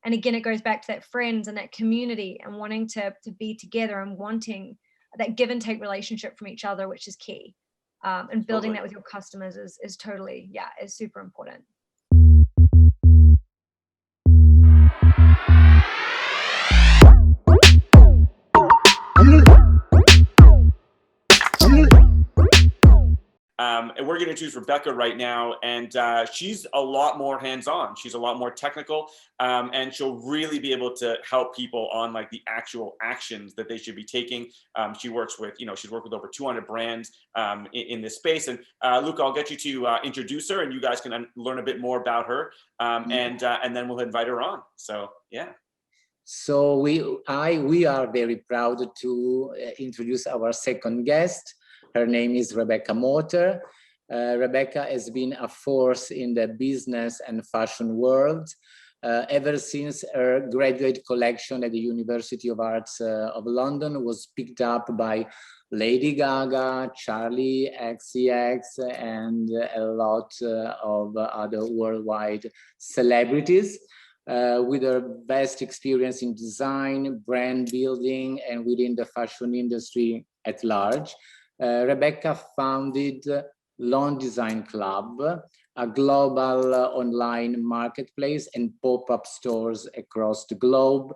And again, it goes back to that friends and that community and wanting to be together and wanting that give and take relationship from each other, which is key. And building that with your customers is totally, is super important. And we're going to choose Rebecca right now, and she's a lot more hands-on. She's a lot more technical, and she'll really be able to help people on like the actual actions that they should be taking. She works with, she's worked with over 200 brands in this space. And Luca, I'll get you to introduce her, and you guys can learn a bit more about her, and then we'll invite her on. So yeah. So we are very proud to introduce our second guest. Her name is Rebecca Morter. Rebecca has been a force in the business and fashion world ever since her graduate collection at the University of Arts of London was picked up by Lady Gaga, Charlie XCX, and a lot of other worldwide celebrities. With her vast experience in design, brand building, and within the fashion industry at large. Rebecca founded Lawn Design Club, a global online marketplace and pop-up stores across the globe,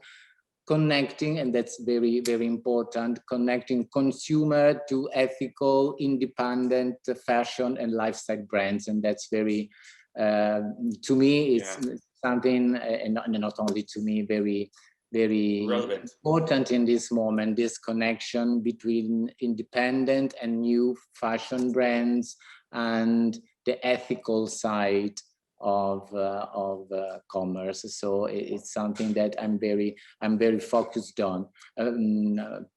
connecting, and that's very, very important, connecting consumer to ethical, independent fashion and lifestyle brands. And that's very, to me, it's something, and not only to me, very, very relevant, important in this moment, this connection between independent and new fashion brands and the ethical side of commerce. So it's something that I'm very focused on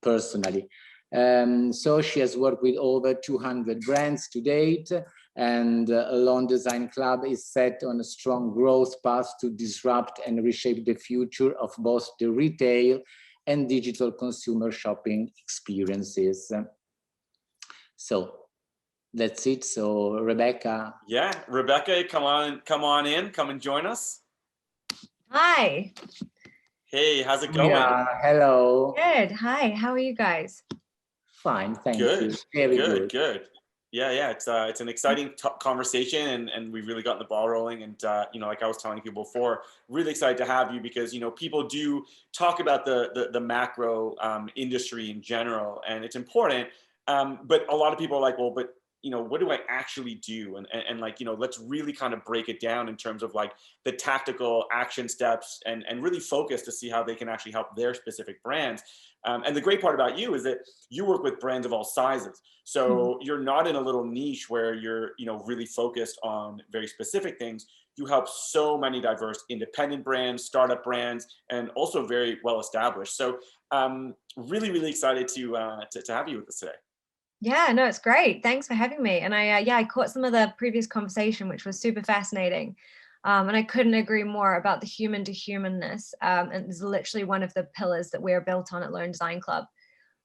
personally. So she has worked with over 200 brands to date, and Lawn Design Club is set on a strong growth path to disrupt and reshape the future of both the retail and digital consumer shopping experiences. So that's it. So Rebecca. Yeah, Rebecca, come on in, come and join us. Hi. Hey, how's it going? Yeah, hello. Good. Hi, how are you guys? Fine, thank you. Very good. Yeah, it's an exciting conversation, and we've really gotten the ball rolling. And like I was telling people before, really excited to have you because people do talk about the macro industry in general, and it's important. But a lot of people are like, well, but what do I actually do? And like, let's really kind of break it down in terms of like the tactical action steps and really focus to see how they can actually help their specific brands. And the great part about you is that you work with brands of all sizes. So you're not in a little niche where you're, really focused on very specific things. You help so many diverse independent brands, startup brands, and also very well established. So really, really excited to have you with us today. Yeah, no, it's great. Thanks for having me. And I caught some of the previous conversation, which was super fascinating. And I couldn't agree more about the human to humanness. And it's literally one of the pillars that we're built on at Lawn Design Club.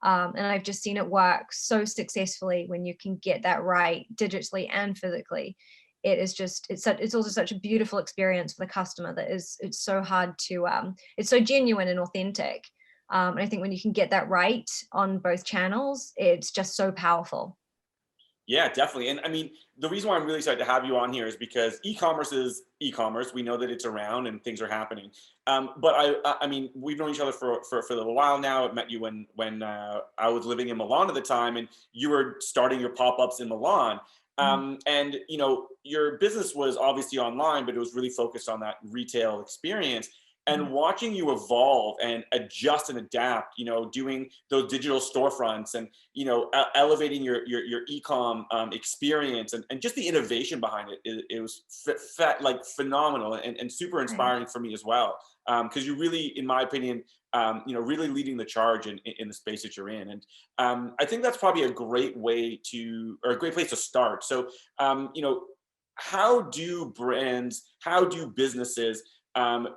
And I've just seen it work so successfully when you can get that right digitally and physically. It's also such a beautiful experience for the customer that it's so hard to, it's so genuine and authentic. And I think when you can get that right on both channels, it's just so powerful. Yeah, definitely. And I mean, the reason why I'm really excited to have you on here is because e-commerce is e-commerce. We know that it's around and things are happening. But I mean, we've known each other for a little while now. I met you when I was living in Milan at the time, and you were starting your pop-ups in Milan. And your business was obviously online, but it was really focused on that retail experience. And watching you evolve and adjust and adapt, doing those digital storefronts and, elevating your e-com experience and just the innovation behind it, it was like phenomenal and super inspiring for me as well. Because you really, in my opinion, really leading the charge in the space that you're in. And I think that's probably a great way or a great place to start. So, how do businesses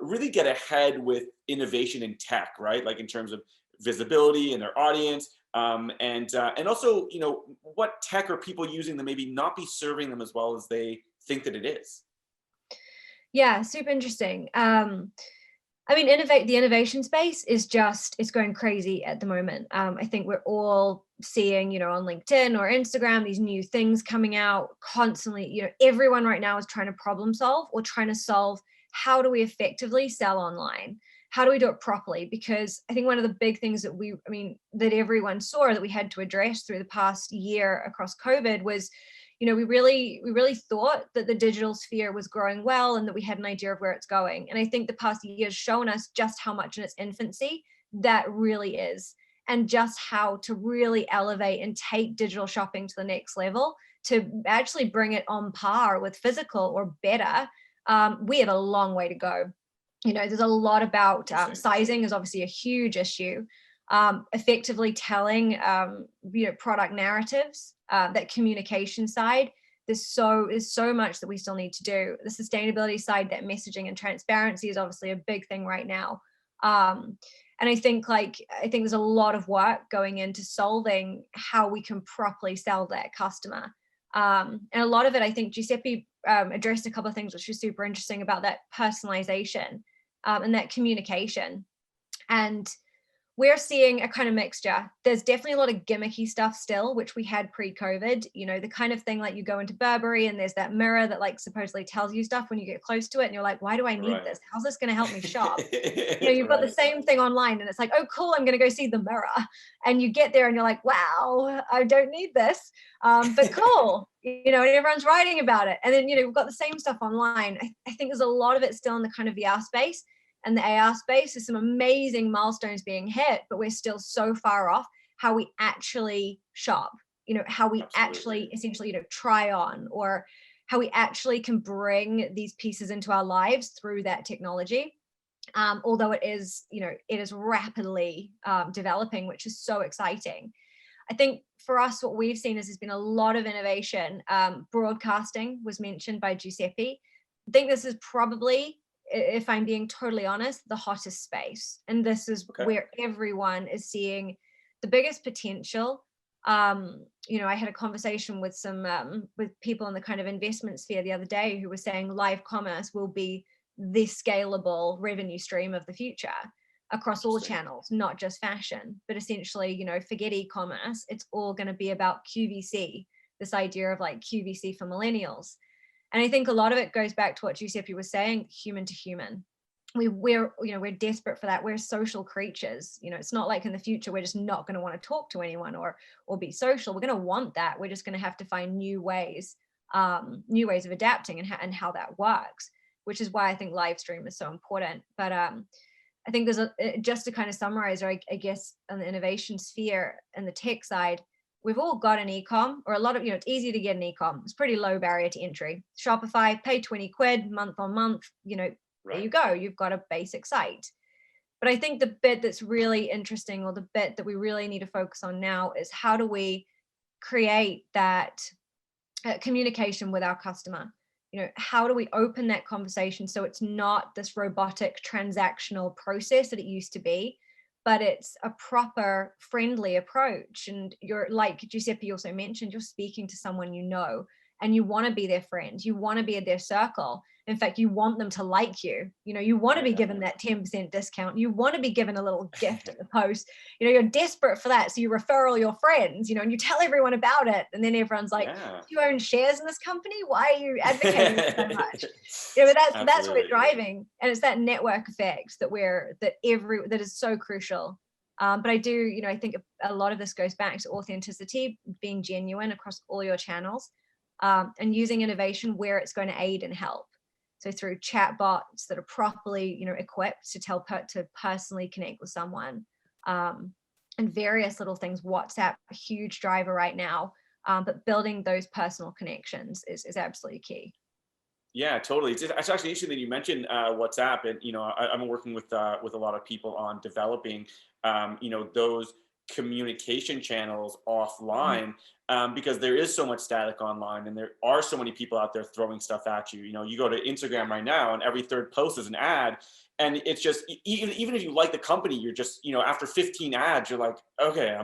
really get ahead with innovation in tech, right? Like in terms of visibility and their audience, and also, what tech are people using that maybe not be serving them as well as they think that it is? Yeah, super interesting. I mean, the innovation space is just, it's going crazy at the moment. I think we're all seeing, you know, on LinkedIn or Instagram, these new things coming out constantly. You know, everyone right now is trying to problem solve or trying to solve, how do we effectively sell online? How do we do it properly? Because I think one of the big things that that everyone saw that we had to address through the past year across COVID was, you know, we really thought that the digital sphere was growing well and that we had an idea of where it's going. And I think the past year has shown us just how much in its infancy that really is, and just how to really elevate and take digital shopping to the next level, to actually bring it on par with physical or better. We have a long way to go. You know, there's a lot about sizing is obviously a huge issue. Effectively telling, you know, product narratives, that communication side, there's so much that we still need to do. The sustainability side, that messaging and transparency is obviously a big thing right now. And I think there's a lot of work going into solving how we can properly sell that customer. And a lot of it, I think Giuseppe addressed a couple of things which was super interesting about that personalization, and that communication. And we're seeing a kind of mixture. There's definitely a lot of gimmicky stuff still, which we had pre-COVID, you know, the kind of thing like you go into Burberry and there's that mirror that like supposedly tells you stuff when you get close to it and you're like, why do I need this? How's this going to help me shop? You know, you've got the same thing online and it's like, oh, cool, I'm going to go see the mirror. And you get there and you're like, wow, I don't need this, but cool. You know, and everyone's writing about it. And then, you know, we've got the same stuff online. I think there's a lot of it still in the kind of VR space and the AR space. There's some amazing milestones being hit, but we're still so far off how we actually shop, you know, how we actually essentially, you know, try on, or how we actually can bring these pieces into our lives through that technology. Although it is, you know, it is rapidly developing, which is so exciting. I think for us, what we've seen is there's been a lot of innovation. Broadcasting was mentioned by Giuseppe. I think this is probably, if I'm being totally honest, the hottest space. And this is where everyone is seeing the biggest potential. You know, I had a conversation with some with people in the kind of investment sphere the other day who were saying live commerce will be the scalable revenue stream of the future across all channels, not just fashion, but essentially, you know, forget e-commerce. It's all going to be about QVC, this idea of like QVC for millennials. And I think a lot of it goes back to what Giuseppe was saying, human to human. We're desperate for that. We're social creatures. You know, it's not like in the future we're just not going to want to talk to anyone or be social. We're going to want that. We're just going to have to find new ways of adapting and how that works, which is why I think live stream is so important. But I think there's just to kind of summarize, or I guess on the innovation sphere and the tech side, we've all got an e-com, or a lot of, you know, it's easy to get an e-com. It's pretty low barrier to entry. Shopify, pay 20 quid month on month, you know, there you go. You've got a basic site. But I think the bit that's really interesting, or the bit that we really need to focus on now, is how do we create that communication with our customer? You know, how do we open that conversation so it's not this robotic transactional process that it used to be, but it's a proper friendly approach? And you're, like Giuseppe also mentioned, you're speaking to someone you know, and you want to be their friend, you want to be in their circle. In fact, you want them to like you. You know, you want to be given that 10% discount. You want to be given a little gift at the post. You know, you're desperate for that. So you refer all your friends, you know, and you tell everyone about it. And then everyone's like, do you own shares in this company? Why are you advocating so much? You know, but that's what we're driving. And it's that network effect that is so crucial. But I do, you know, I think a lot of this goes back to authenticity, being genuine across all your channels, and using innovation where it's going to aid and help. So through chatbots that are properly, you know, equipped to personally connect with someone, and various little things. WhatsApp, a huge driver right now, but building those personal connections is absolutely key. Yeah, totally. It's actually interesting that you mentioned WhatsApp, and you know, I'm working with a lot of people on developing, you know, those communication channels offline, because there is so much static online, and there are so many people out there throwing stuff at you. You know, you go to Instagram right now, and every third post is an ad, and it's just, even if you like the company, you're just, you know, after 15 ads, you're like, okay,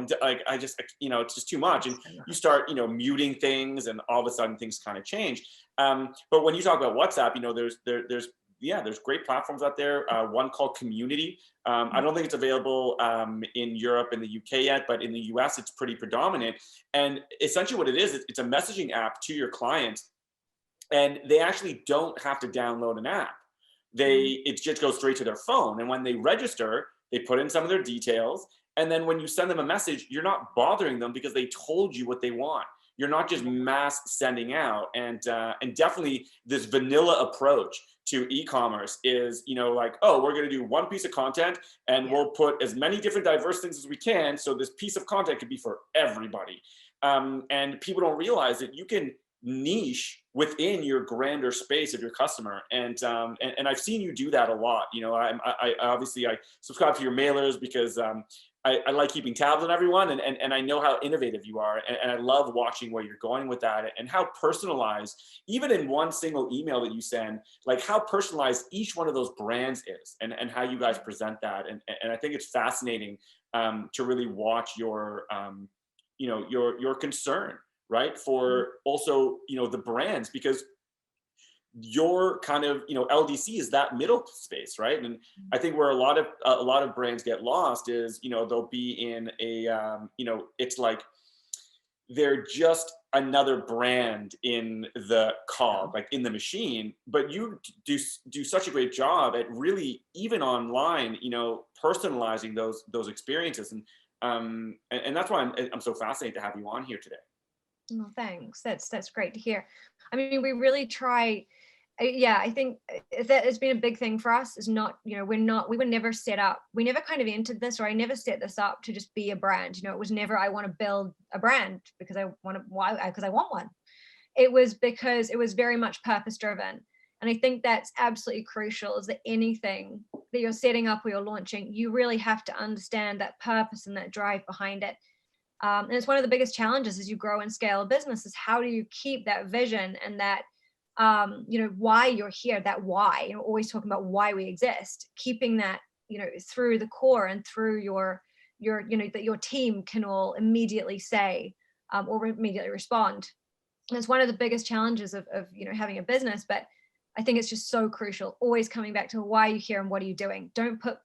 I just, you know, it's just too much, and you start, you know, muting things, and all of a sudden things kind of change. But when you talk about WhatsApp, you know, there's yeah, there's great platforms out there. One called Community. I don't think it's available in Europe and the UK yet, but in the US, it's pretty predominant. And essentially what it is, it's a messaging app to your clients, and they actually don't have to download an app. It just goes straight to their phone. And when they register, they put in some of their details. And then when you send them a message, you're not bothering them because they told you what they want. You're not just mass sending out. And definitely this vanilla approach to e-commerce is, like, oh, we're going to do one piece of content and we'll put as many different diverse things as we can. So this piece of content could be for everybody. And people don't realize that you can niche within your grander space of your customer. And I've seen you do that a lot. I obviously I subscribe to your mailers because I like keeping tabs on everyone, and I know how innovative you are, and I love watching where you're going with that, and how personalized, even in one single email that you send, like how personalized each one of those brands is, and how you guys present that, and I think it's fascinating to really watch your your concern, right, for also the brands, because your kind of LDC is that middle space, right? And I think where a lot of brands get lost is they'll be in a it's like they're just another brand in the cog, like in the machine. But you do such a great job at really, even online, personalizing those experiences, and that's why I'm so fascinated to have you on here today. Oh, thanks. That's great to hear. I mean, we really try. Yeah, I think that has been a big thing for us, is not, we were never set up. We never kind of entered this, or I never set this up to just be a brand. It was never, I want to build a brand because I want one. It was because it was very much purpose driven. And I think that's absolutely crucial, is that anything that you're setting up or you're launching, you really have to understand that purpose and that drive behind it. And it's one of the biggest challenges as you grow and scale a business, is how do you keep that vision and that why you're here, that why, always talking about why we exist, keeping that, through the core and through your that your team can all immediately say or immediately respond. And it's one of the biggest challenges of having a business, but I think it's just so crucial, always coming back to why you're here and what are you doing. Don't put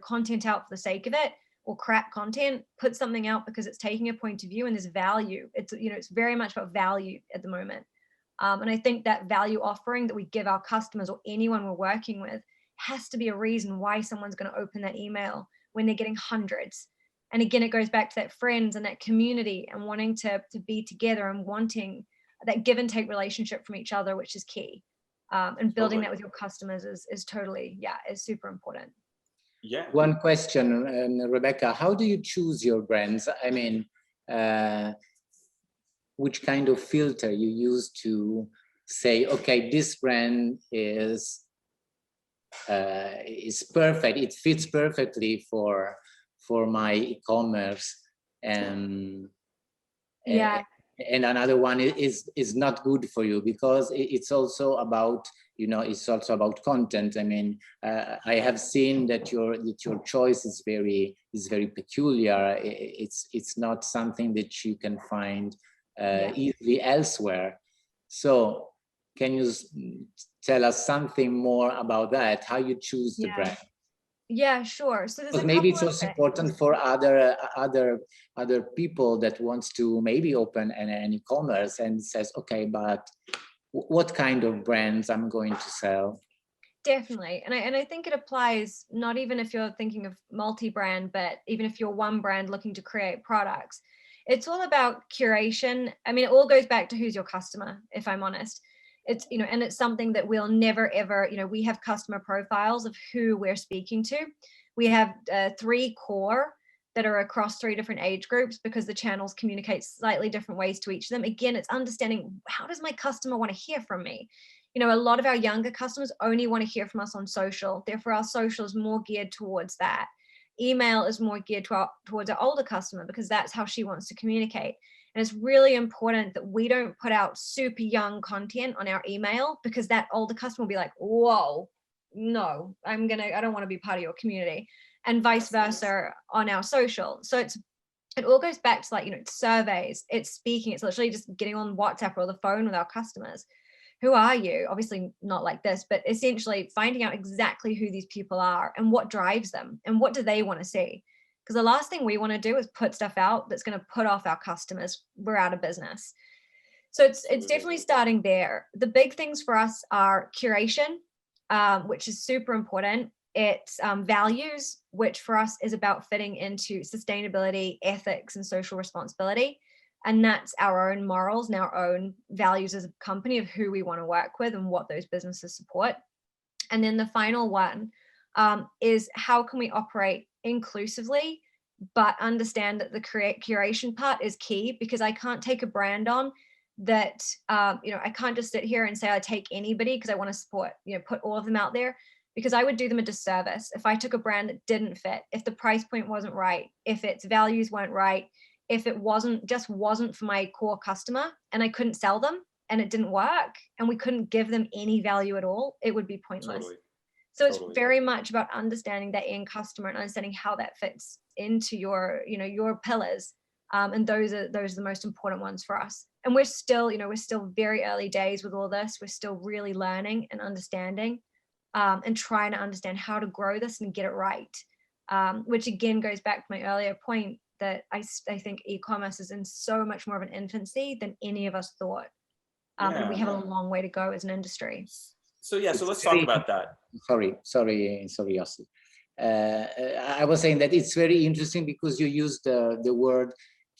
content out for the sake of it, or crap content. Put something out because it's taking a point of view and there's value. It's it's very much about value at the moment. And I think that value offering that we give our customers or anyone we're working with has to be a reason why someone's going to open that email when they're getting hundreds. And again, it goes back to that friends and that community and wanting to be together and wanting that give and take relationship from each other, which is key. And building that with your customers is totally, is super important. Yeah. One question, Rebecca, how do you choose your brands? I mean, which kind of filter you use to say, okay, this brand is perfect. It fits perfectly for my e-commerce, and another one is not good for you, because it's also about content. I mean, I have seen that your choice is very peculiar. It's not something that you can find easily elsewhere. So can you tell us something more about that, how you choose the brand? Yeah, sure. So there's maybe it's also important for other people that wants to maybe open an e-commerce and says, okay, but what kind of brands I'm going to sell? Definitely. And I think it applies not even if you're thinking of multi-brand, but even if you're one brand looking to create products. It's all about curation. I mean, it all goes back to who's your customer, if I'm honest. It's, and it's something that we'll never, ever, we have customer profiles of who we're speaking to. We have 3 core that are across 3 different age groups, because the channels communicate slightly different ways to each of them. Again, it's understanding, how does my customer want to hear from me? A lot of our younger customers only want to hear from us on social. Therefore, our social is more geared towards that. Email is more geared towards our older customer, because that's how she wants to communicate. And it's really important that we don't put out super young content on our email, because that older customer will be like, whoa, no, I don't want to be part of your community, and vice versa on our social. So it all goes back to, like, it's surveys, it's speaking, it's literally just getting on WhatsApp or the phone with our customers, who are you? Obviously not like this, but essentially finding out exactly who these people are and what drives them and what do they want to see. Because the last thing we want to do is put stuff out that's going to put off our customers. We're out of business. So it's definitely starting there. The big things for us are curation, which is super important. It's values, which for us is about fitting into sustainability, ethics, and social responsibility. And that's our own morals and our own values as a company of who we want to work with and what those businesses support. And then the final one is how can we operate inclusively, but understand that the curation part is key, because I can't take a brand on that, I can't just sit here and say I take anybody because I want to support, put all of them out there, because I would do them a disservice if I took a brand that didn't fit, if the price point wasn't right, if its values weren't right, if it wasn't for my core customer and I couldn't sell them and it didn't work and we couldn't give them any value at all, it would be pointless. Totally. So it's very much about understanding that end customer and understanding how that fits into your pillars. And those are the most important ones for us. And we're still very early days with all this. We're still really learning and understanding, and trying to understand how to grow this and get it right. Which again goes back to my earlier point that I think e-commerce is in so much more of an infancy than any of us thought. And we have a long way to go as an industry. So let's talk about that. Sorry, Yossi. I was saying that it's very interesting because you used the word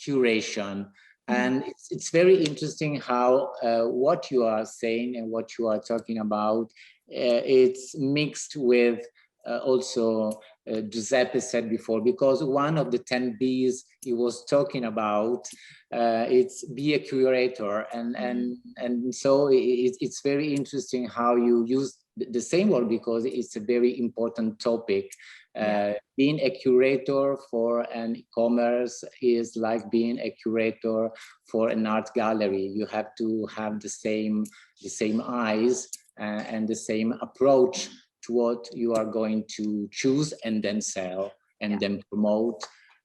curation. And it's very interesting how what you are saying and what you are talking about, it's mixed with also Giuseppe said before, because one of the 10 B's he was talking about, it's be a curator, and so it's very interesting how you use the same word, because it's a very important topic. Being a curator for an e-commerce is like being a curator for an art gallery. You have to have the same eyes and the same approach to what you are going to choose and then sell and then promote.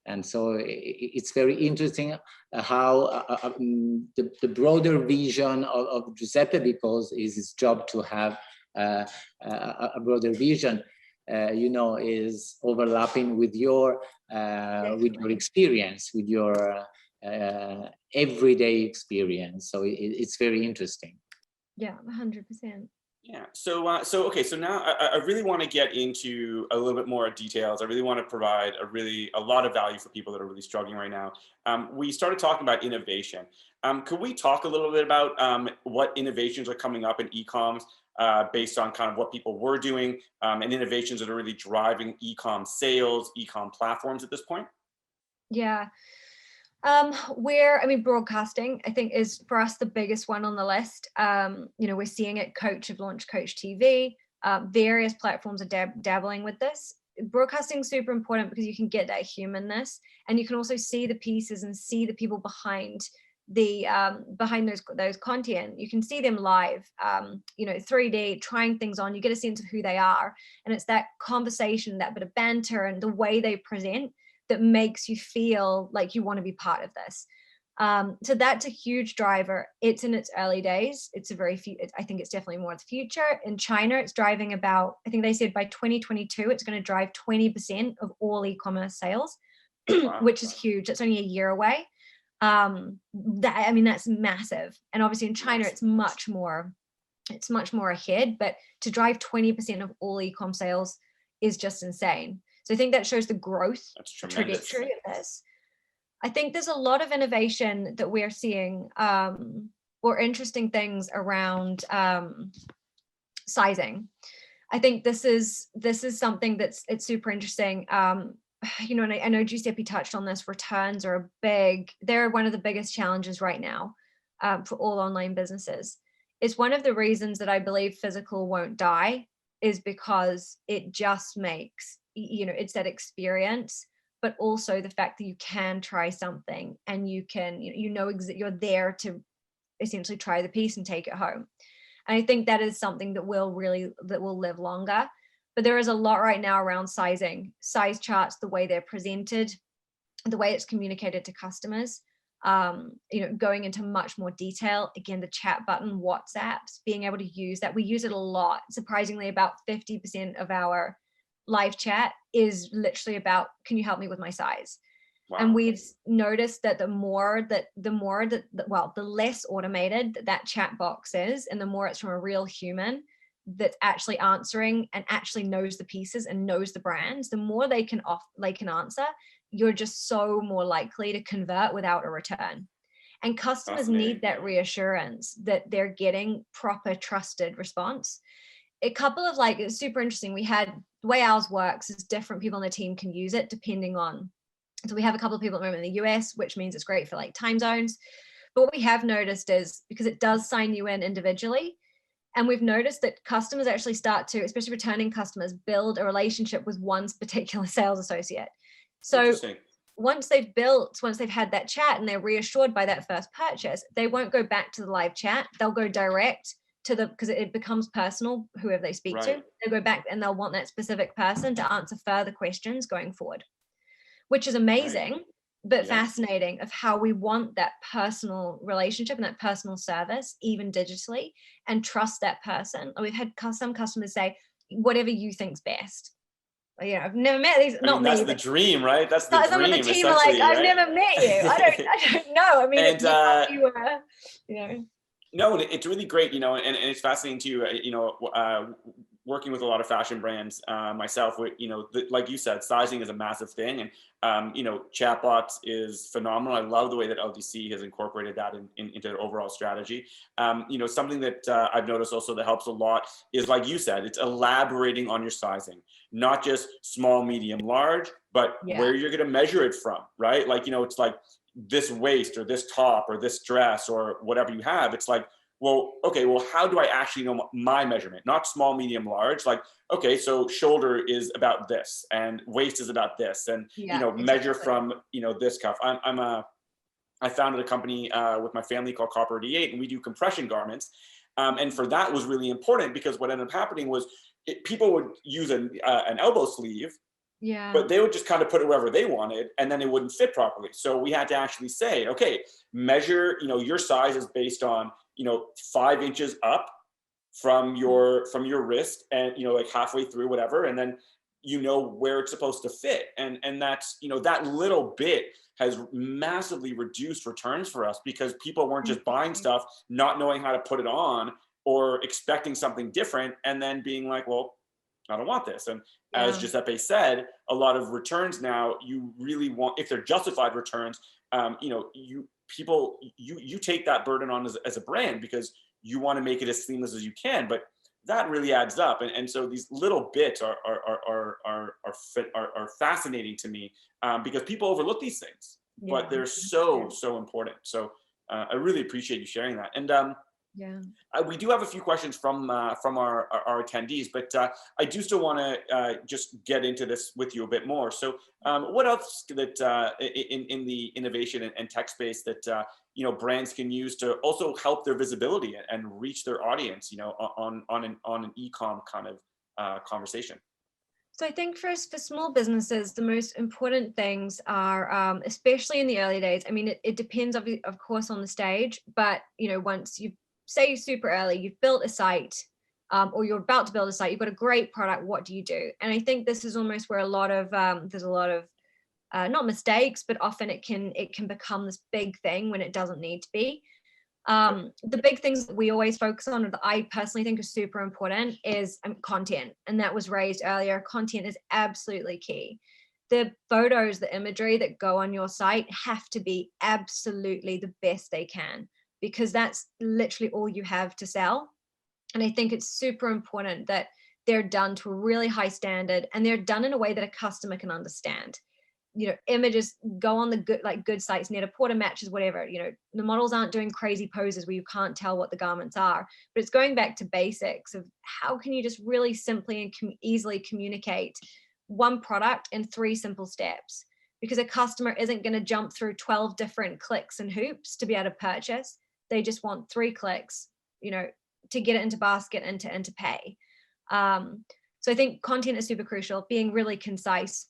And so it's very interesting how the broader vision of Giuseppe, because it's his job to have a broader vision, is overlapping with your experience, with your everyday experience. So it's very interesting. Yeah, 100%. Yeah. So now I really want to get into a little bit more details. I really want to provide a lot of value for people that are really struggling right now. We started talking about innovation. Could we talk a little bit about what innovations are coming up in e-coms based on kind of what people were doing, and innovations that are really driving e-com sales, e-com platforms at this point? Yeah. Broadcasting, I think, is for us the biggest one on the list. We're seeing it. Coach have launched Coach TV. Various platforms are dabbling with this. Broadcasting is super important because you can get that humanness, and you can also see the pieces and see the people behind those content. You can see them live, 3D, trying things on. You get a sense of who they are, and it's that conversation, that bit of banter, and the way they present that makes you feel like you want to be part of this. So that's a huge driver. It's in its early days. I think it's definitely more the future. In China, it's driving about, I think they said by 2022, it's going to drive 20% of all e-commerce sales, which is huge. It's only a year away. That's massive. And obviously in China, it's much more ahead, but to drive 20% of all e-com sales is just insane. So I think that shows the growth trajectory of this. I think there's a lot of innovation that we're seeing, or interesting things around sizing. I think this is something it's super interesting. And I know Giuseppe touched on this. Returns are they're one of the biggest challenges right now for all online businesses. It's one of the reasons that I believe physical won't die, is because it just makes, it's that experience, but also the fact that you can try something and you can, you're there to essentially try the piece and take it home. And I think that is something that will live longer. But there is a lot right now around sizing, size charts, the way they're presented, the way it's communicated to customers. going into much more detail. Again, the chat button, WhatsApps, being able to use that. We use it a lot. Surprisingly, about 50% of our live chat is literally about, can you help me with my size? Wow. And we've noticed that the less automated that chat box is, and the more it's from a real human that's actually answering and actually knows the pieces and knows the brands, the more they can answer, you're just so more likely to convert without a return. And customers need that reassurance that they're getting proper, trusted response. A couple of it's super interesting. The way ours works is different people on the team can use it depending on. So we have a couple of people at the moment in the US, which means it's great for time zones. But what we have noticed is, because it does sign you in individually, and we've noticed that customers actually start to, especially returning customers, build a relationship with one particular sales associate. So once they've had that chat and they're reassured by that first purchase, they won't go back to the live chat. They'll go direct to because it becomes personal, whoever they speak to. They'll go back and they'll want that specific person to answer further questions going forward, which is amazing, but fascinating, of how we want that personal relationship and that personal service, even digitally, and trust that person. We've had some customers say, whatever you think's best. I've never met these. That's the dream, right? That's the dream. Some of the team are like, I've never met you. I don't know. I mean, No, it's really great, and it's fascinating too. Working with a lot of fashion brands myself, like you said, sizing is a massive thing, and chatbots is phenomenal. I love the way that LDC has incorporated that into their overall strategy. Something that I've noticed also that helps a lot is, like you said, it's elaborating on your sizing, not just small, medium, large, but where you're going to measure it from, right? It's like this waist or this top or this dress or whatever you have. It's like, how do I actually know my measurement? Not small, medium, large. So shoulder is about this and waist is about this, and measure from this cuff. I founded a company with my family called Copper 88, and we do compression garments. And for that was really important, because what ended up happening was people would use an elbow sleeve, but they would just kind of put it wherever they wanted, and then it wouldn't fit properly. So we had to actually say, okay, measure, your size is based on 5 inches up from your wrist, and halfway through, whatever, and then where it's supposed to fit, and that's that little bit has massively reduced returns for us, because people weren't just buying stuff not knowing how to put it on, or expecting something different and then being like, well, I don't want this. And as Giuseppe said, a lot of returns now, you really want, if they're justified returns, you take that burden on as a brand, because you want to make it as seamless as you can, but that really adds up. And so these little bits are fascinating to me, because people overlook these things, but they're so important. So I really appreciate you sharing that. And we do have a few questions from our attendees, but I do still want to just get into this with you a bit more. So what else that in the innovation and tech space that brands can use to also help their visibility and reach their audience, on an e-com kind of conversation? So I think for small businesses, the most important things are, especially in the early days, I mean, it depends of course on the stage, but once you say super early, you've built a site, or you're about to build a site, you've got a great product, what do you do? And I think this is almost where there's a lot of not mistakes, but often it can become this big thing when it doesn't need to be. The big things that we always focus on, or that I personally think is super important, is content. And that was raised earlier. Content is absolutely key. The photos, the imagery that go on your site have to be absolutely the best they can, because that's literally all you have to sell. And I think it's super important that they're done to a really high standard, and they're done in a way that a customer can understand. Images go on the good sites, Net-a-Porter matches, whatever. The models aren't doing crazy poses where you can't tell what the garments are, but it's going back to basics of how can you just really simply and easily communicate one product in 3 simple steps, because a customer isn't going to jump through 12 different clicks and hoops to be able to purchase. They just want 3 clicks, to get it into basket and to pay. So I think content is super crucial, being really concise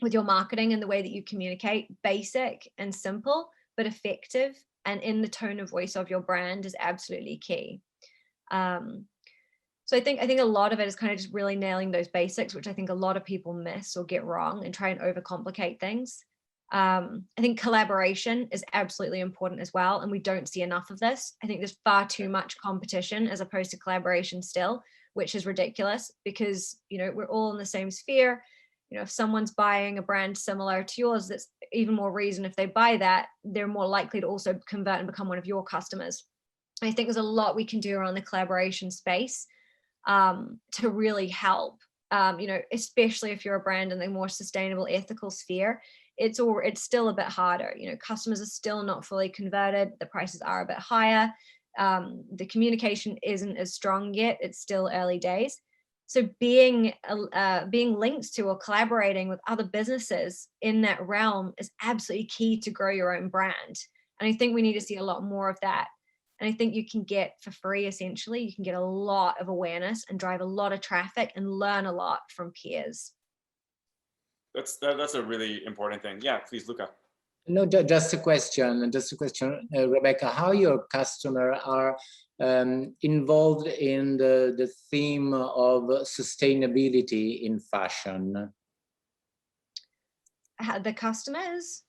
with your marketing and the way that you communicate, basic and simple, but effective, and in the tone of voice of your brand is absolutely key. So I think a lot of it is kind of just really nailing those basics, which I think a lot of people miss or get wrong and try and overcomplicate things. I think collaboration is absolutely important as well, and we don't see enough of this. I think there's far too much competition as opposed to collaboration still, which is ridiculous because, you know, we're all in the same sphere. You know, if someone's buying a brand similar to yours, that's even more reason if they buy that, they're more likely to also convert and become one of your customers. I think there's a lot we can do around the collaboration space to really help, you know, especially if you're a brand in the more sustainable, ethical sphere. It's still a bit harder. You know, customers are still not fully converted. The prices are a bit higher. The communication isn't as strong yet. It's still early days. So being linked to or collaborating with other businesses in that realm is absolutely key to grow your own brand. And I think we need to see a lot more of that. And I think you can get for free, essentially, you can get a lot of awareness and drive a lot of traffic and learn a lot from peers. That's a really important thing. Yeah, please, Luca. No, just a question, Rebecca, how your customer are involved in the theme of sustainability in fashion? The customers?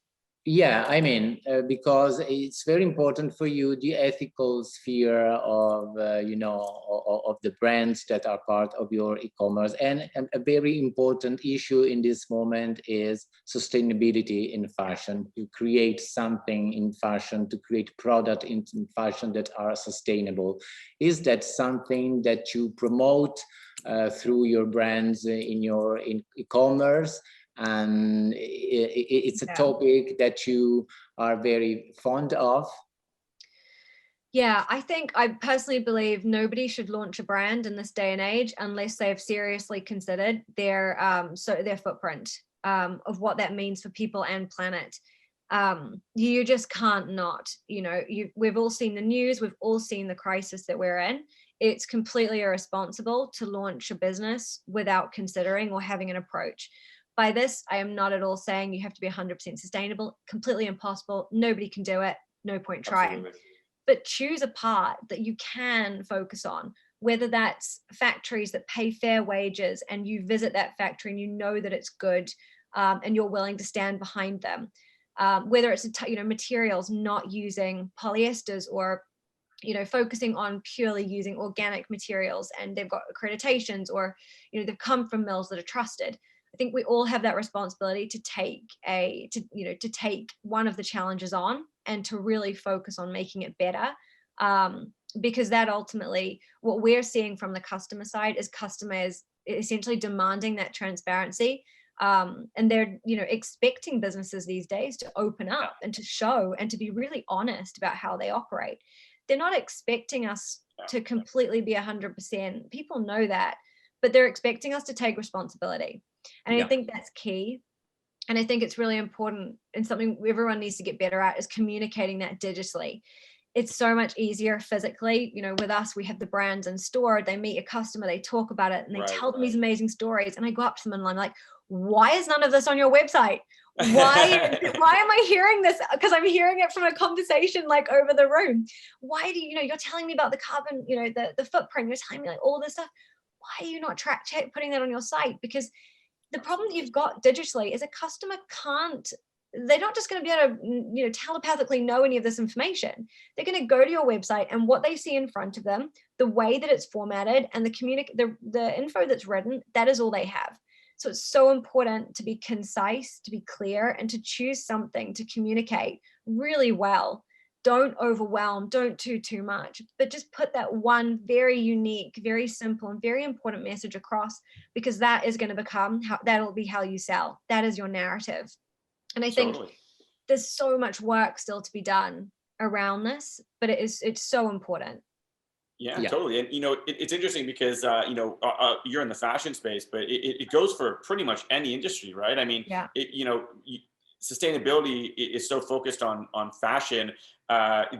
Yeah, I mean, because it's very important for you, the ethical sphere of, you know, of the brands that are part of your e-commerce. And a very important issue in this moment is sustainability in fashion, to create something in fashion, to create product in fashion that are sustainable. Is that something that you promote through your brands in your e-commerce? And it's a topic that you are very fond of? Yeah, I personally believe nobody should launch a brand in this day and age unless they've seriously considered their footprint of what that means for people and planet. You just can't not, you know, we've all seen the news, we've all seen the crisis that we're in. It's completely irresponsible to launch a business without considering or having an approach. By this, I am not at all saying you have to be 100% sustainable, completely impossible. Nobody can do it. No point trying. Absolutely. But choose a part that you can focus on, whether that's factories that pay fair wages and you visit that factory and you know that it's good and you're willing to stand behind them. Whether it's, you know, materials, not using polyesters or, you know, focusing on purely using organic materials and they've got accreditations or, you know, they've come from mills that are trusted. I think we all have that responsibility to take one of the challenges on and to really focus on making it better. Because that ultimately, what we're seeing from the customer side is customers essentially demanding that transparency. And they're, you know, expecting businesses these days to open up and to show and to be really honest about how they operate. They're not expecting us to completely be 100%. People know that, but they're expecting us to take responsibility. And I think that's key. And I think it's really important and something everyone needs to get better at is communicating that digitally. It's so much easier physically. You know, with us, we have the brands in store, they meet a customer, they talk about it and they tell them these amazing stories. And I go up to them and I'm like, why is none of this on your website? Why am I hearing this? Because I'm hearing it from a conversation like over the room. Why do you know, you're telling me about the carbon, you know, the footprint, you're telling me like all this stuff. Why are you not putting that on your site? Because the problem that you've got digitally is a customer they're not just going to be able to, you know, telepathically know any of this information. They're going to go to your website and what they see in front of them, the way that it's formatted and the info that's written, that is all they have. So it's so important to be concise, to be clear, and to choose something to communicate really well. Don't overwhelm, don't do too much, but just put that one very unique, very simple and very important message across, because that is going to that'll be how you sell. That is your narrative. And I think there's so much work still to be done around this, but it's so important. Yeah, totally. And, you know, it's interesting because, you know, you're in the fashion space, but it goes for pretty much any industry, right? I mean, you know, sustainability is so focused on fashion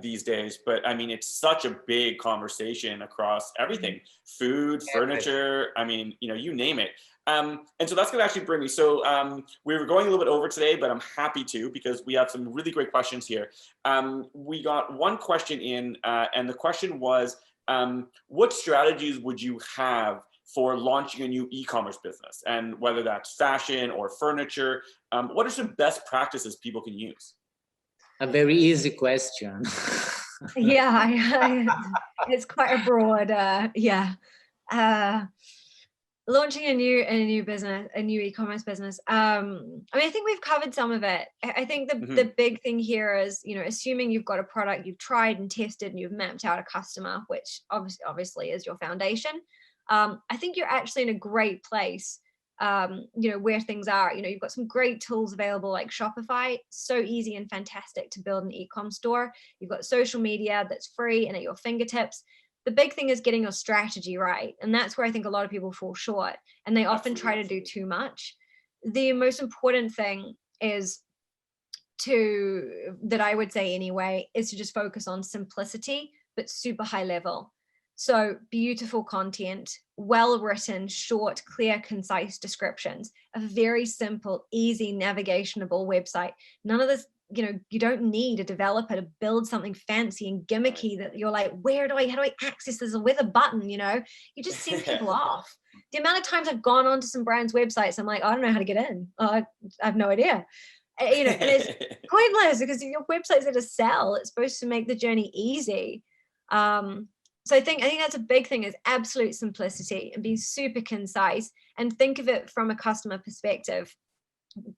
these days, but I mean, it's such a big conversation across everything, food, furniture, I mean, you know, you name it. And so that's going to actually bring me. So we were going a little bit over today, but I'm happy to, because we have some really great questions here. We got one question in, and the question was, what strategies would you have for launching a new e-commerce business? And whether that's fashion or furniture, what are some best practices people can use? A very easy question. Yeah, it's quite a broad, yeah. Launching a new business, a new e-commerce business. I mean, I think we've covered some of it. I think the big thing here is, you know, assuming you've got a product you've tried and tested and you've mapped out a customer, which obviously is your foundation. I think you're actually in a great place, you know, where things are. You know, you've got some great tools available like Shopify, so easy and fantastic to build an e-com store. You've got social media that's free and at your fingertips. The big thing is getting your strategy right. And that's where I think a lot of people fall short, and they often try to do too much. The most important thing is that I would say anyway, is to just focus on simplicity, but super high level. So beautiful content, well-written, short, clear, concise descriptions, a very simple, easy, navigationable website. None of this, you know, you don't need a developer to build something fancy and gimmicky that you're like, how do I access this with a button? You know, you just send people off. The amount of times I've gone onto some brands' websites, I'm like, I don't know how to get in. I have no idea. You know, and it's pointless, because your website's there to sell. It's supposed to make the journey easy. So I think that's a big thing, is absolute simplicity and be super concise, and think of it from a customer perspective.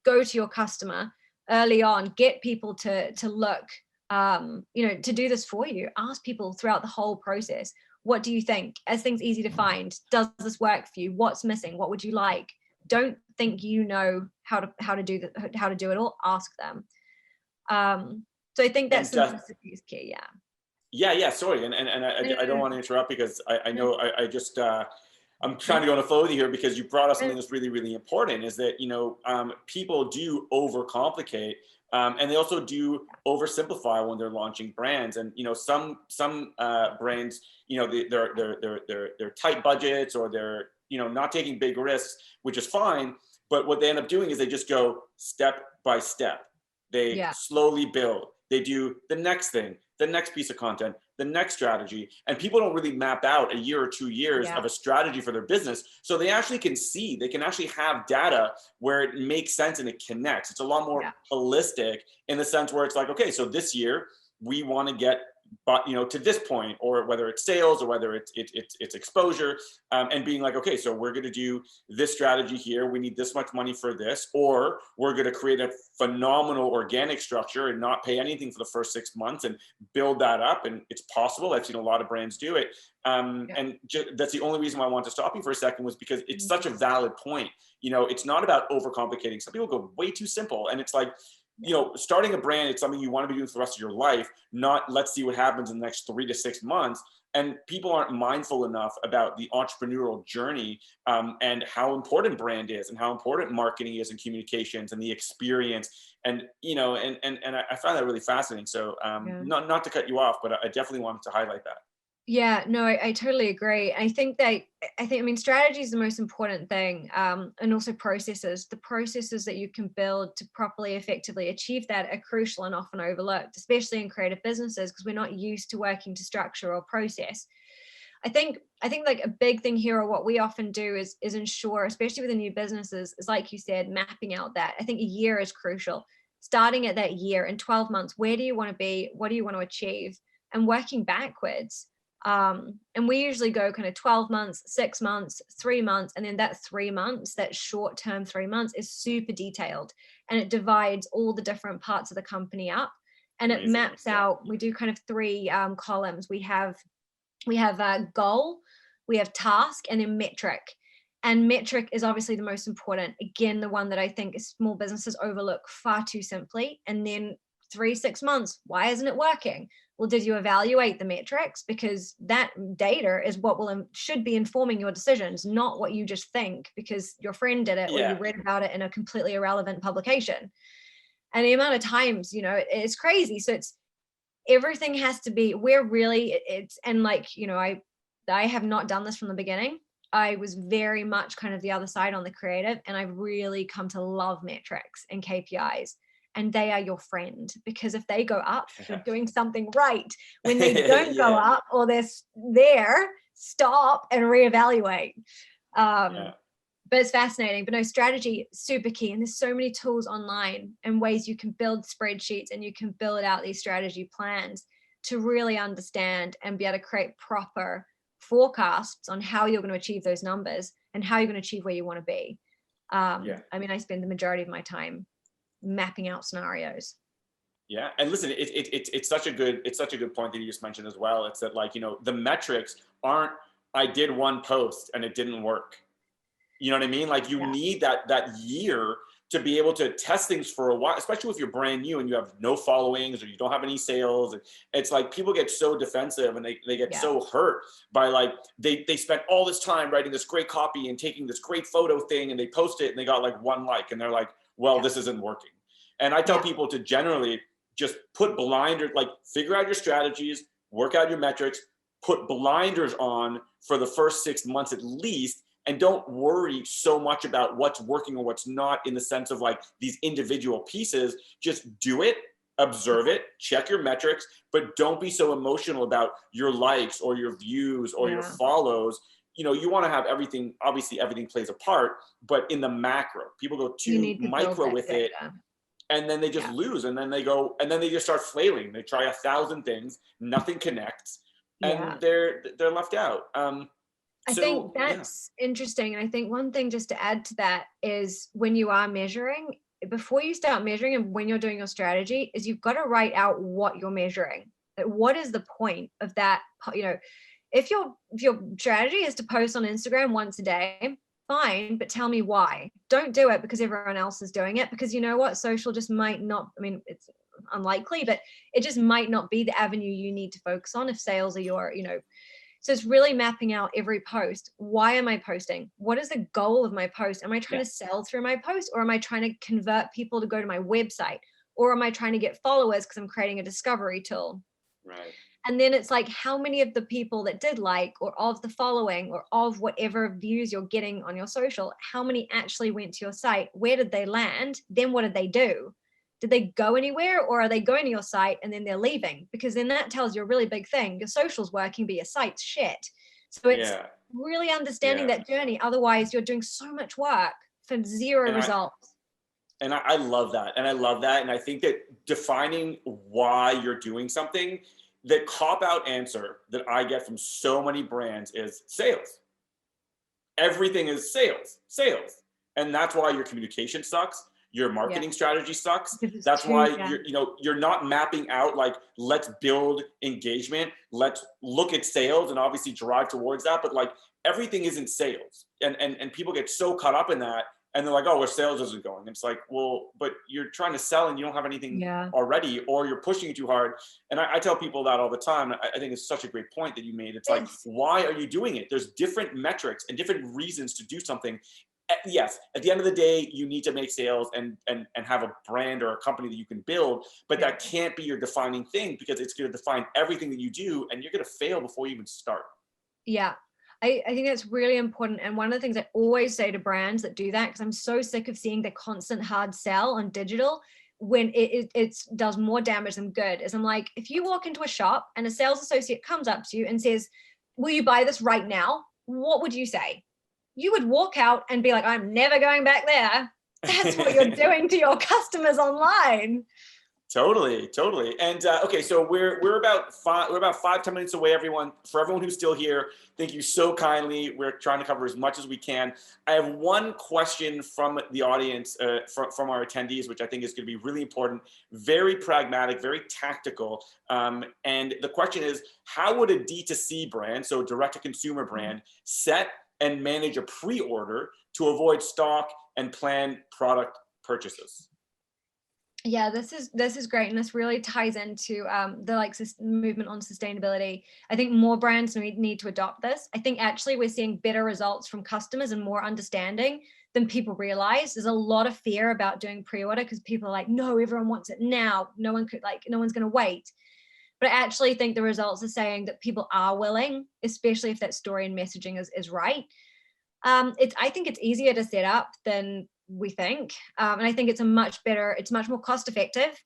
Go to your customer early on, get people to look, you know, to do this for you. Ask people throughout the whole process, what do you think? As things easy to find, does this work for you? What's missing? What would you like? Don't think you know how to do it all. Ask them. So I think that simplicity is key. Yeah. Sorry, and I don't want to interrupt, because I know I just I'm trying to go on a flow with you here, because you brought up something that's really, really important, is that, you know, people do overcomplicate, and they also do oversimplify when they're launching brands. And, you know, some brands, you know, they're tight budgets, or they're, you know, not taking big risks, which is fine. But what they end up doing is they just go step by step. They slowly build. They do the next thing, the next piece of content, the next strategy. And people don't really map out a year or 2 years of a strategy for their business. So they actually can see, they can actually have data where it makes sense and it connects. It's a lot more holistic, in the sense where it's like, okay, so this year we want to get, you know, to this point, or whether it's sales, or whether it's exposure, and being like, okay, so we're going to do this strategy here. We need this much money for this, or we're going to create a phenomenal organic structure and not pay anything for the first 6 months and build that up. And it's possible. I've seen a lot of brands do it. And that's the only reason why I want to stop you for a second, was because it's such a valid point. You know, it's not about overcomplicating. Some people go way too simple, and it's like, you know, starting a brand, it's something you want to be doing for the rest of your life, not let's see what happens in the next 3 to 6 months. And people aren't mindful enough about the entrepreneurial journey, and how important brand is, and how important marketing is, and communications, and the experience. And, you know, and I find that really fascinating. So not to cut you off, but I definitely wanted to highlight that. Yeah, no, I totally agree. I mean, strategy is the most important thing, and also processes. The processes that you can build to properly, effectively achieve that are crucial and often overlooked, especially in creative businesses, because we're not used to working to structure or process. I think like a big thing here, or what we often do is ensure, especially with the new businesses, is like you said, mapping out that. I think a year is crucial. Starting at that year, in 12 months, where do you want to be? What do you want to achieve? And working backwards. And we usually go kind of 12 months, 6 months, 3 months. And then that 3 months, that short term 3 months, is super detailed, and it divides all the different parts of the company up, and it maps out. We do kind of 3 columns. We have a goal, we have task, and then metric. And metric is obviously the most important. Again, the one that I think small businesses overlook far too simply. And then 3-6 months, why isn't it working? Well, did you evaluate the metrics? Because that data is what should be informing your decisions, not what you just think because your friend did it or you read about it in a completely irrelevant publication. And the amount of times, you know, it's crazy. So everything has to be, and like, you know, I have not done this from the beginning. I was very much kind of the other side on the creative, and I've really come to love metrics and KPIs. And they are your friend, because if they go up, you're doing something right. When they don't go Yeah. up, or they're there, stop and reevaluate. Yeah. But it's fascinating. But no, strategy, super key. And there's so many tools online and ways you can build spreadsheets, and you can build out these strategy plans to really understand and be able to create proper forecasts on how you're going to achieve those numbers and how you're going to achieve where you want to be. Yeah. I mean, I spend the majority of my time mapping out scenarios. Yeah, and listen, it's such a good point that you just mentioned as well. It's that, like, the metrics aren't, I did one post and it didn't work. You know what I mean? Like, you need that year to be able to test things for a while, especially if you're brand new and you have no followings or you don't have any sales. It's like people get so defensive and they get so hurt by, like, they spent all this time writing this great copy and taking this great photo thing, and they post it and they got like 1 like, and they're like, well, this isn't working. And I tell people to generally just put blinders, like, figure out your strategies, work out your metrics, put blinders on for the first 6 months at least, and don't worry so much about what's working or what's not, in the sense of like these individual pieces. Just do it, observe it, check your metrics, but don't be so emotional about your likes or your views or your follows. You want to have everything, obviously everything plays a part, but in the macro, people go too micro with it. And then they just lose, and then they just start flailing. They try 1,000 things, nothing connects, and they're left out. I think that's interesting. And I think one thing just to add to that is, when you are measuring, before you start measuring and when you're doing your strategy, is you've got to write out what you're measuring. Like, what is the point of that? If your strategy is to post on Instagram once a day, fine, but tell me why. Don't do it because everyone else is doing it, because you know what? Social just might not, I mean, it's unlikely, but it just might not be the avenue you need to focus on if sales are your, so it's really mapping out every post. Why am I posting? What is the goal of my post? Am I trying to sell through my post, or am I trying to convert people to go to my website? Or am I trying to get followers because I'm creating a discovery tool? Right. And then it's like, how many of the people that did like, or of the following, or of whatever views you're getting on your social, how many actually went to your site? Where did they land? Then what did they do? Did they go anywhere, or are they going to your site and then they're leaving? Because then that tells you a really big thing. Your social's working, but your site's shit. So it's really understanding that journey. Otherwise, you're doing so much work for zero results. And I love that. And I love that. And I think that defining why you're doing something, the cop-out answer that I get from so many brands is sales. Everything is sales. And that's why your communication sucks. Your marketing strategy sucks. That's why you're not mapping out, like, let's build engagement, let's look at sales and obviously drive towards that. But like, everything isn't sales. And people get so caught up in that, and they're like, oh, well, sales isn't going. It's like, well, but you're trying to sell and you don't have anything already, or you're pushing it too hard. And I tell people that all the time. I think it's such a great point that you made. It's like, why are you doing it? There's different metrics and different reasons to do something. Yes, at the end of the day, you need to make sales and have a brand or a company that you can build, but that can't be your defining thing, because it's going to define everything that you do, and you're going to fail before you even start. Yeah, I think that's really important. And one of the things I always say to brands that do that, because I'm so sick of seeing the constant hard sell on digital when it does more damage than good, is I'm like, if you walk into a shop and a sales associate comes up to you and says, will you buy this right now? What would you say? You would walk out and be like, I'm never going back there. That's what you're doing to your customers online. Totally. And okay, so we're about 5-10 minutes away, everyone. For everyone who's still here, thank you so kindly. We're trying to cover as much as we can. I have one question from the audience, from our attendees, which I think is going to be really important, very pragmatic, very tactical. And the question is, how would a D2C brand, so direct-to-consumer brand, set and manage a pre-order to avoid stock and plan product purchases? Yeah, this is great, and this really ties into the movement on sustainability. I think more brands need to adopt this. I think actually we're seeing better results from customers and more understanding than people realize. There's a lot of fear about doing pre-order because people are like, no, everyone wants it now. No one's going to wait. But I actually think the results are saying that people are willing, especially if that story and messaging is right. I think it's easier to set up than we think. And I think it's it's much more cost effective.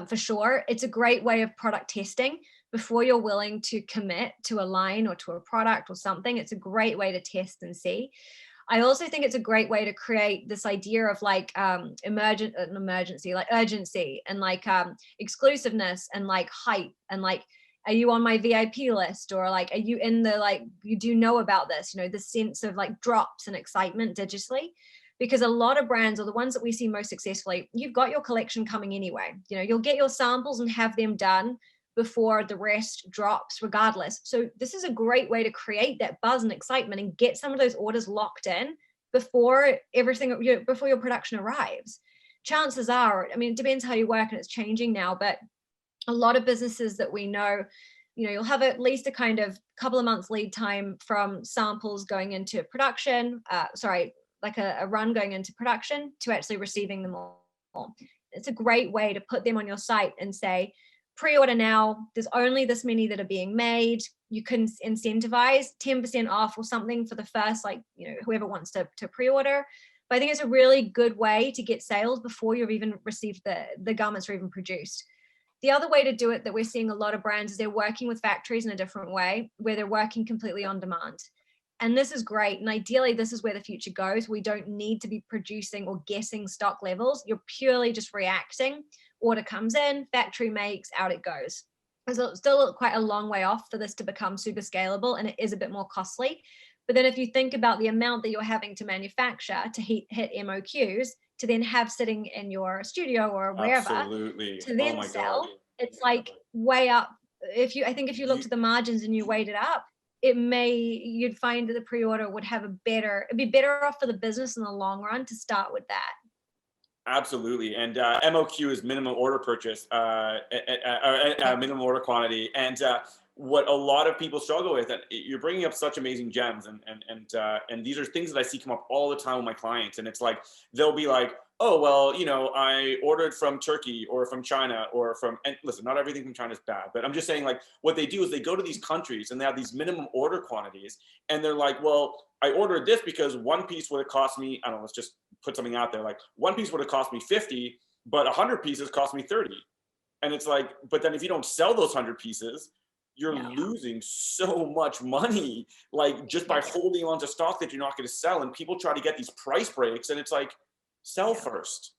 For sure. It's a great way of product testing before you're willing to commit to a line or to a product or something. It's a great way to test and see. I also think it's a great way to create this idea of like emergency, like urgency and like exclusiveness and like hype and like, are you on my VIP list, or like, are you in the, like, you do know about this, you know, the sense of like drops and excitement digitally. Because a lot of brands, or the ones that we see most successfully, you've got your collection coming anyway. You know, you'll get your samples and have them done before the rest drops regardless. So this is a great way to create that buzz and excitement and get some of those orders locked in before before your production arrives. Chances are, I mean, it depends how you work and it's changing now, but a lot of businesses that we know, you know, you'll have at least a kind of couple of months lead time from samples going into production, like a run going into production to actually receiving them all. It's a great way to put them on your site and say, pre-order now, there's only this many that are being made. You can incentivize 10% off or something for the first, like, you know, whoever wants to pre-order. But I think it's a really good way to get sales before you've even received the garments are even produced. The other way to do it that we're seeing a lot of brands is they're working with factories in a different way, where they're working completely on demand. And this is great. And ideally, this is where the future goes. We don't need to be producing or guessing stock levels. You're purely just reacting. Order comes in, factory makes, out it goes. There's still quite a long way off for this to become super scalable, and it is a bit more costly. But then if you think about the amount that you're having to manufacture to hit MOQs, to then have sitting in your studio or wherever, Absolutely. to then sell, God. It's like way up. I think if you looked at the margins and you weighed it up, you'd find that the pre-order would have it'd be better off for the business in the long run to start with that. Absolutely. And MOQ is minimum order purchase, minimum order quantity. And what a lot of people struggle with, and you're bringing up such amazing gems, and these are things that I see come up all the time with my clients. And it's like, they'll be like, oh, well, you know, I ordered from Turkey or from China or and listen, not everything from China is bad, but I'm just saying, like, what they do is they go to these countries and they have these minimum order quantities. And they're like, well, I ordered this because one piece would have cost me, I don't know, let's just put something out there. Like, one piece would have cost me 50, but 100 pieces cost me 30. And it's like, but then if you don't sell those 100 pieces, you're losing so much money, like just by holding on to stock that you're not going to sell. And people try to get these price breaks, and it's like, sell first.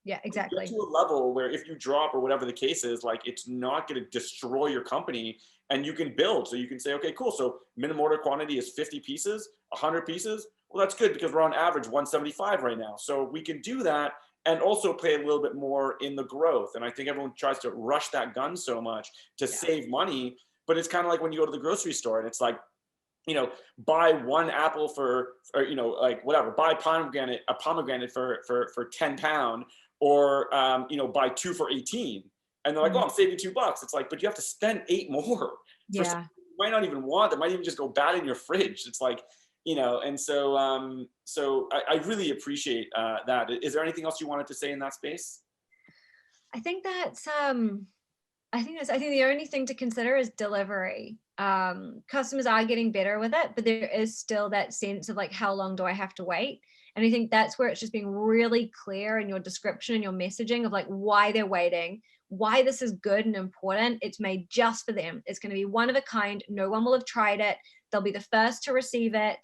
Yeah, exactly. Get to a level where if you drop or whatever the case is, like, it's not going to destroy your company, and you can build. So you can say, okay, cool. So minimum order quantity is 50 pieces, 100 pieces. Well, that's good because we're on average 175 right now. So we can do that and also play a little bit more in the growth. And I think everyone tries to rush that gun so much to save money. But it's kind of like when you go to the grocery store and it's like, you know, buy one apple or, you know, like whatever, buy a pomegranate for 10 pound, or, you know, buy 2 for 18. And they're like, oh, I'm saving $2. It's like, but you have to spend 8 more. For something you might not even want, that might even just go bad in your fridge. It's like, you know, and so, I really appreciate that. Is there anything else you wanted to say in that space? I think that's, I think the only thing to consider is delivery. Customers are getting better with it, but there is still that sense of like, how long do I have to wait? And I think that's where it's just being really clear in your description and your messaging of like why they're waiting, why this is good and important. It's made just for them. It's going to be one of a kind. No one will have tried it. They'll be the first to receive it.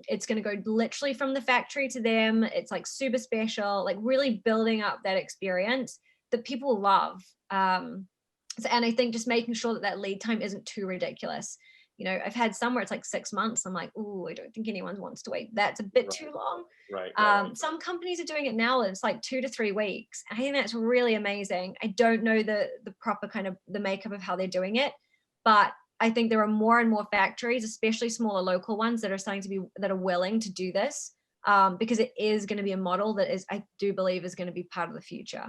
It's going to go literally from the factory to them. It's like super special, like really building up that experience that people love. And I think just making sure that lead time isn't too ridiculous. You know, I've had some where it's like 6 months. I'm like, oh, I don't think anyone wants to wait. That's a bit too long. Right. Some companies are doing it now. And it's like 2 to 3 weeks. I think that's really amazing. I don't know the proper kind of the makeup of how they're doing it, but I think there are more and more factories, especially smaller local ones, that are willing to do this, because it is going to be a model that I do believe is going to be part of the future.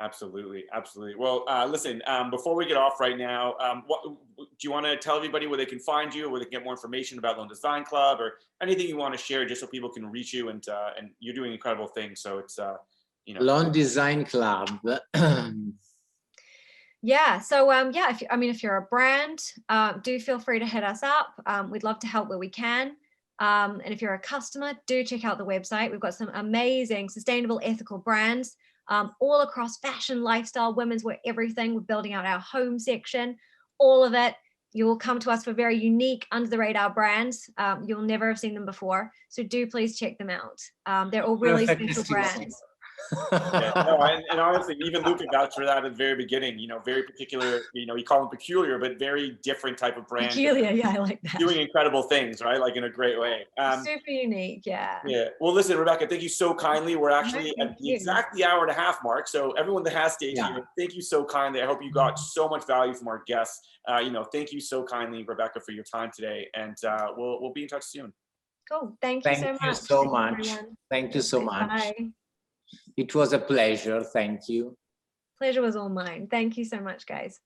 Absolutely. Absolutely. Well, listen, before we get off right now, what do you want to tell everybody where they can find you, where they can get more information about Lone Design Club, or anything you want to share just so people can reach you? And you're doing incredible things. So it's, you know. Lone Design Club. Yeah. So, if you're a brand, do feel free to hit us up. We'd love to help where we can. And if you're a customer, do check out the website. We've got some amazing sustainable, ethical brands all across fashion, lifestyle, women's wear, everything. We're building out our home section, all of it. You will come to us for very unique, under the radar brands. You'll never have seen them before. So do please check them out. They're all really special brands. Yeah, no, and honestly, even Luca vouched for that at the very beginning. You know, very particular. You know, you call them peculiar, but very different type of brand. Peculiar, yeah, I like that. Doing incredible things, right? Like in a great way. Super unique, yeah. Yeah. Well, listen, Rebecca, thank you so kindly. We're actually at the exactly hour and a half mark. So everyone that has stayed here, thank you so kindly. I hope you got so much value from our guests. You know, thank you so kindly, Rebecca, for your time today, and we'll be in touch soon. Cool. Thank you so much. Thank you so much. Thank you so much. Bye. It was a pleasure. Thank you. Pleasure was all mine. Thank you so much, guys.